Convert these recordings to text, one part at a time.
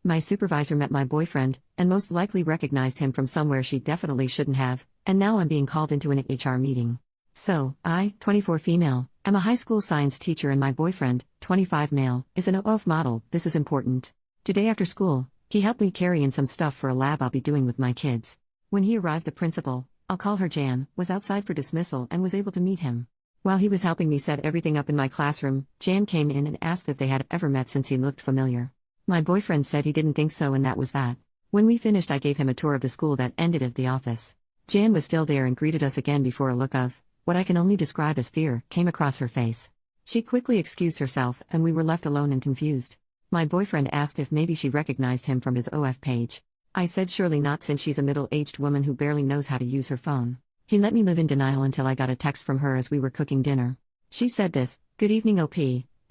My supervisor met my boyfriend, and most likely recognized him from somewhere she definitely shouldn't have, and now I'm being called into an HR meeting. So, I, 24 female, am a high school science teacher and my boyfriend, 25 male, is an OF model. This is important. Today after school, he helped me carry in some stuff for a lab I'll be doing with my kids. When he arrived, the principal, I'll call her Jan, was outside for dismissal and was able to meet him. While he was helping me set everything up in my classroom, Jan came in and asked if they had ever met since he looked familiar. My boyfriend said he didn't think so, and that was that. When we finished, I gave him a tour of the school that ended at the office. Jan was still there and greeted us again before a look of what I can only describe as fear came across her face. She quickly excused herself and we were left alone and confused. My boyfriend asked if maybe she recognized him from his OF page. I said surely not, since she's a middle-aged woman who barely knows how to use her phone. He let me live in denial until I got a text from her as we were cooking dinner. She said this: "Good evening OP,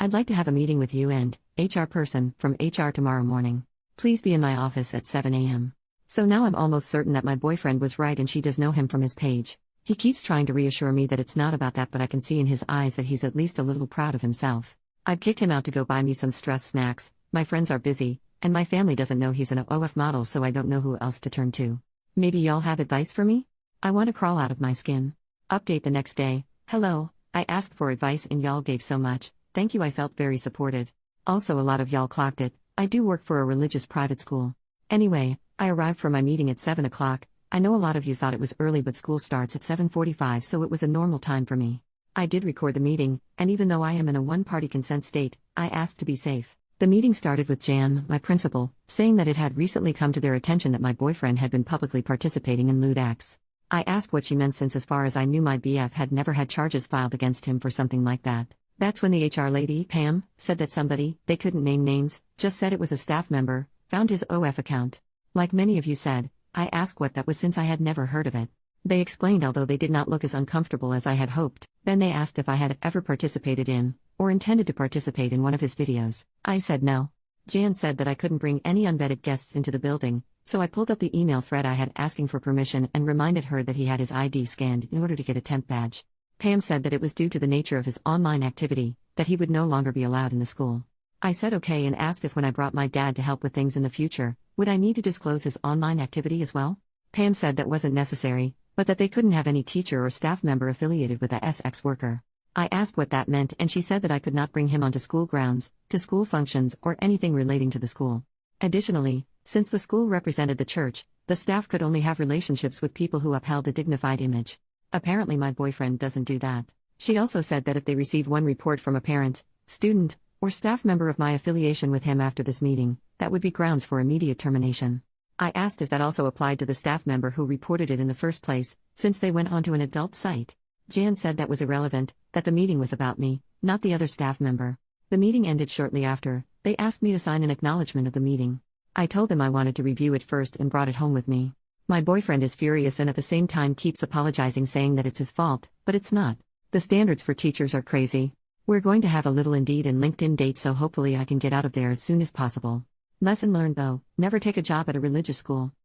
I'd like to have a meeting with you and HR person from HR tomorrow morning. Please be in my office at 7 a.m. So now I'm almost certain that my boyfriend was right and she does know him from his page. He keeps trying to reassure me that it's not about that, but I can see in his eyes that he's at least a little proud of himself. I've kicked him out to go buy me some stress snacks. My friends are busy, and my family doesn't know he's an OF model, so I don't know who else to turn to. Maybe y'all have advice for me? I want to crawl out of my skin." Update the next day. "Hello, I asked for advice and y'all gave so much. Thank you, I felt very supported. Also, a lot of y'all clocked it. I do work for a religious private school. Anyway, I arrived for my meeting at 7 o'clock. I know a lot of you thought it was early, but school starts at 7:45, so it was a normal time for me. I did record the meeting, and even though I am in a one-party consent state, I asked to be safe. The meeting started with Jan, my principal, saying that it had recently come to their attention that my boyfriend had been publicly participating in lewd acts. I asked what she meant, since as far as I knew my BF had never had charges filed against him for something like that. That's when the HR lady, Pam, said that somebody, they couldn't name names, just said it was a staff member, found his OF account. Like many of you said, I asked what that was, since I had never heard of it. They explained, although they did not look as uncomfortable as I had hoped. Then they asked if I had ever participated in, or intended to participate in, one of his videos. I said no. Jan said that I couldn't bring any unvetted guests into the building, so I pulled up the email thread I had asking for permission and reminded her that he had his ID scanned in order to get a temp badge. Pam said that it was due to the nature of his online activity, that he would no longer be allowed in the school. I said okay and asked if when I brought my dad to help with things in the future, would I need to disclose his online activity as well? Pam said that wasn't necessary, but that they couldn't have any teacher or staff member affiliated with a SX worker. I asked what that meant, and she said that I could not bring him onto school grounds, to school functions, or anything relating to the school. Additionally, since the school represented the church, the staff could only have relationships with people who upheld a dignified image. Apparently my boyfriend doesn't do that. She also said that if they received one report from a parent, student, or staff member of my affiliation with him after this meeting, that would be grounds for immediate termination. I asked if that also applied to the staff member who reported it in the first place, since they went onto an adult site. Jan said that was irrelevant, that the meeting was about me, not the other staff member. The meeting ended shortly after. They asked me to sign an acknowledgement of the meeting. I told them I wanted to review it first and brought it home with me. My boyfriend is furious and at the same time keeps apologizing, saying that it's his fault, but it's not. The standards for teachers are crazy. We're going to have a little Indeed and LinkedIn date, so hopefully I can get out of there as soon as possible. Lesson learned though, never take a job at a religious school.